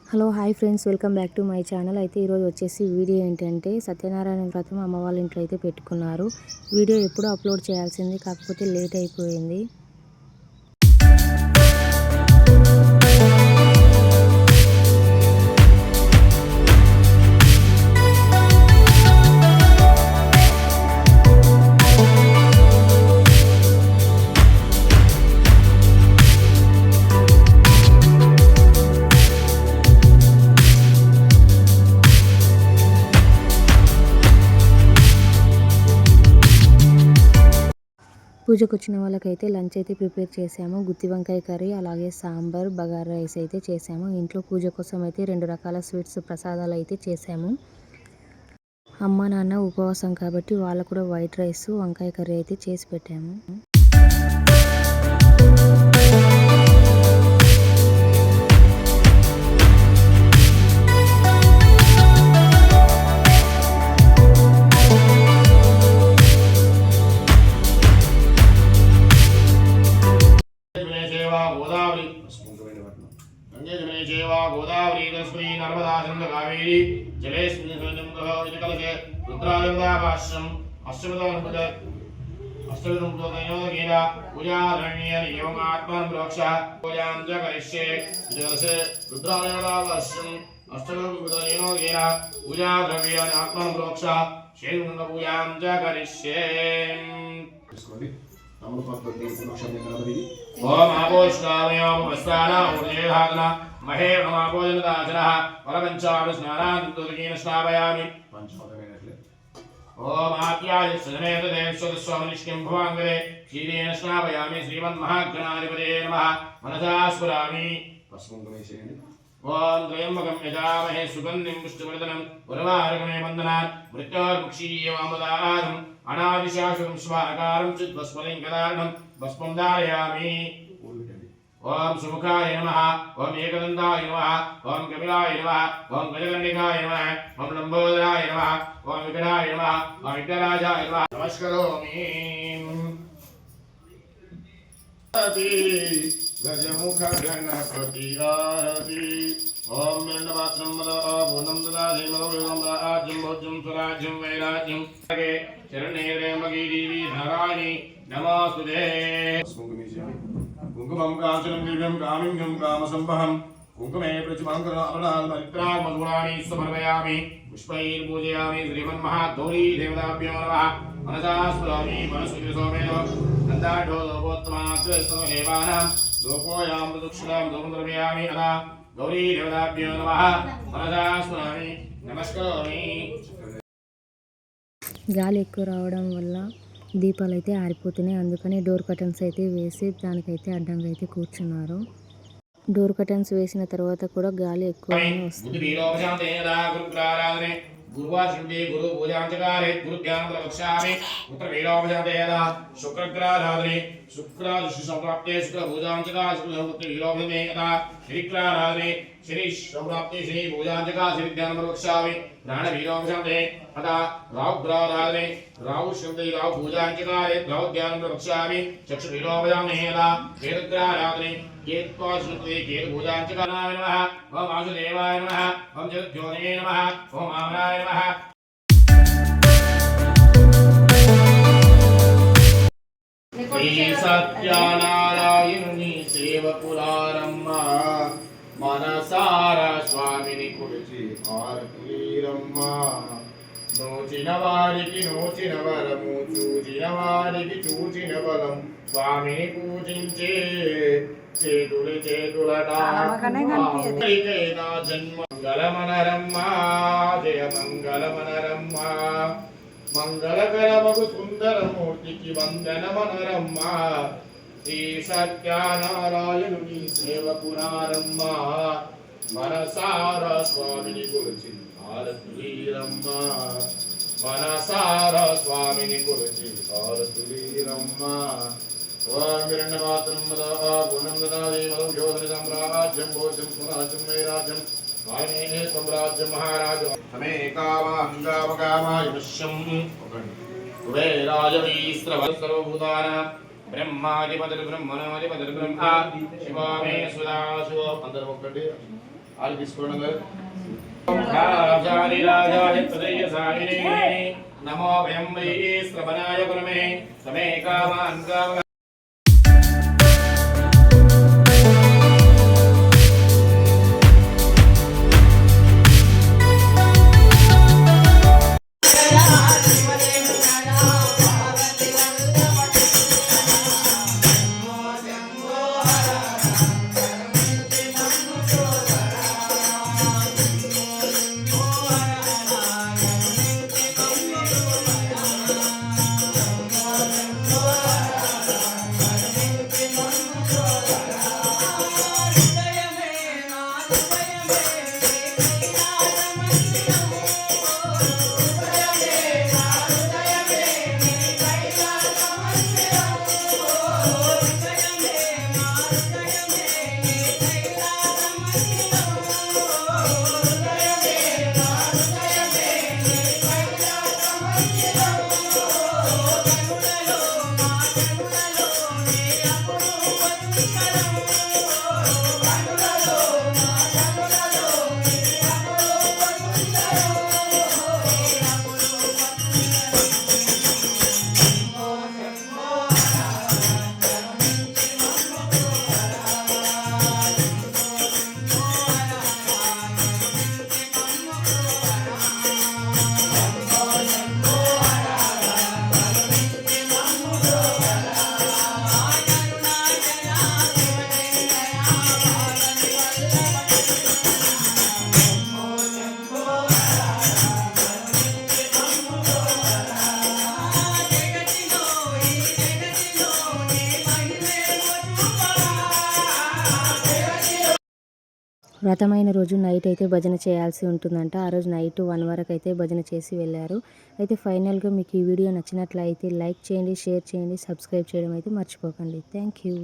Hello hi friends, welcome back to my channel. అయితే ఈరోజు వచ్చేసి వీడియో ఏంటంటే సత్యనారాయణ వ్రతం అమ్మ వాళ్ళ ఇంట్లో అయితే పెట్టుకున్నారు. వీడియో ఎప్పుడూ అప్లోడ్ చేయాల్సింది, కాకపోతే లేట్ అయిపోయింది. పూజకు వచ్చిన వాళ్ళకైతే లంచ్ అయితే ప్రిపేర్ చేసాము. గుత్తి వంకాయ కర్రీ, అలాగే సాంబార్, బగారా రైస్ అయితే చేసాము. ఇంట్లో పూజ కోసం అయితే 2 రకాల స్వీట్స్ ప్రసాదాలు అయితే చేసాము. అమ్మ నాన్న ఉపవాసం కాబట్టి వాళ్ళకు కూడా వైట్ రైస్, వంకాయ కర్రీ అయితే చేసి పెట్టాము. गोदावरी तस्मै नर्मदा सिंधु कावेरी जलेस्मिन् कलशे रुद्रायदाभाष्यम् अष्टविधं तयोगेन पूजारण्येन एवम् आत्मानं प्रोक्ष्य पूजां च करिष्ये जलसे रुद्रायदाभाष्यम् अष्टविधं तयोगेन पूजाद्रव्येन आत्मानं प्रोक्ष्य शेषं पूजां च करिष्ये। ओम आपोष्णामयोपस्तानामूर्जेधातना महे नमापोजनदाचनः परपञ्चामृस्नानान्तुर्गेन स्नापयामि। ओम आप्यायस्समेतदेवस्वतस्वामनिष्किं भवाङ्गरे क्षीरेण स्नापयामि। श्रीमन्महागणाधिपते नमः मनसा स्फुरामि। ओम त्र्यम्बकं यजामहे सुगन्धिं पुष्टिवर्धनं उर्वारुकमे वन्दनात् मृत्योर्मुक्षीयवामदानं अनादिशाश्वतं स्वाकारं चिद्भस्मलिङ्गदारणं भस्मं धारयामि। ओम सुमुखाय नमः, ओम एकदन्ताय नमः, ओम कपिलाय नमः, ओम गजकर्णिकाय नमः, ओम लंबोदराय नमः, ओम विकटाय नमः, ओम विघ्नराजाय नमः। नमस्करोमि। गजमुख गणपति आरति। ओम मेण्डपात्रं मदा पूर्णं ददाति मदोऽयं राज्यं भोज्यं स्वराज्यं वैराज्यं शरण्ये त्र्यम्बके देवी नारायणी नमोस्तुते। कुंकुमं काञ्चनं दिव्यं कामिन्यं कामसम्भवं कुंकुमे प्रचमाङ्करणाल् परित्रागमधुराणि समर्पयामि। पुष्पैर्पूजयामि। श्रीमन्महागौरी देवताभ्यो नमः मनसा स्मरामि। मनसुसोमेन नन्दाढ्योदोपोत्तमात्रस्तमदेवानां लोकोयां प्रदक्षिणां धूमद्रव्यामि अदा गौरी देवताभ्यो नमः मनसा स्मरामि नमस्करोमि। గాలి ఎక్కువ రావడం వల్ల దీపాలు అయితే ఆరిపోతున్నాయి. అందుకని డోర్ కర్టన్స్ అయితే వేసి దానికైతే అడ్డంగా అయితే కూర్చున్నారు. డోర్ కర్టన్స్ వేసిన తర్వాత కూడా గాలి ఎక్కువగానే వస్తుంది. गुरुवाचिंते गुरु पूजांचकारे गुरु ज्ञान प्रवक्ष्यामि। पुत्र वीरोपजातेयदा शुक्रग्रहाराधने शुक्रादृष्टि संप्राप्ते शुक्र पूजांचका शुक्र वीरोपजातेयदा श्रीक्राराधने श्री संप्राप्ते श्री पूजांचका श्री ज्ञान प्रवक्ष्यामि। प्राण वीरोपजाते अदा राहु ग्रहाराधने राहु शुद्धि राहु पूजांचकारे राहु ज्ञान प्रवक्ष्यामि। चक्षु वीरोपजातेयदा वेदग्रहाराधने केत्वाश्रुते केतु पूजांचकाय नमः। ओम वासुदेवाय नमः। ओम जगद्योनिये नमः। ओम आमराय नमः। श्री सत्यानारायणुनि सेवकुलारम्म मनसारा स्वामिनि कुरुचि आरतीरम्म। नोचिन वारिकि नोचिन वरमु చూచిన వారికి చూచిన బలం స్వామిని పూజించే చేతులు చేతులటా జన్మ మంగళమనరమ్మ జయ మంగళమనరమ్మ మంగళకరమగు సుందరమూర్తికి వందనమనరమ్మ। శ్రీ సత్యనారాయణుని సేవకునారమ్మ మనసారా స్వామిని కొలిచి ఆరతులీరమ్మ। మనసారా స్వామిని కొలిచి ఆరతులీరమ్మ। ओम हिरण्यपात्रं मदा पूर्णं ददाति मधुज्योतिः सम्राज्यं भोज्यं स्वराज्यं वैराज्यं वाणिने सम्राज्यं महाराज समे कामहङ्गामकामाय विश्वं कुबेराजवीस्रवः सर्वभूतानां ब्रह्माधिपतिर्ब्रह्मणाधिपतिर्ब्रह्मा शिवा मे सुदाशिवो अंतर्मुखंडे ఆలు తీసుకోవడం నమో వయం వై శ్రవణాయ గురమే సమే కామాన్ కామ వ్రతమైన రోజు నైట్ అయితే భజన చేయాల్సి ఉంటుందంట. ఆ రోజు నైట్ 1 వరకు అయితే భజన చేసి వెళ్ళారు. అయితే ఫైనల్గా మీకు ఈ వీడియో నచ్చినట్లయితే లైక్ చేయండి, షేర్ చేయండి, సబ్స్క్రైబ్ చేయడం అయితే మర్చిపోకండి. Thank you.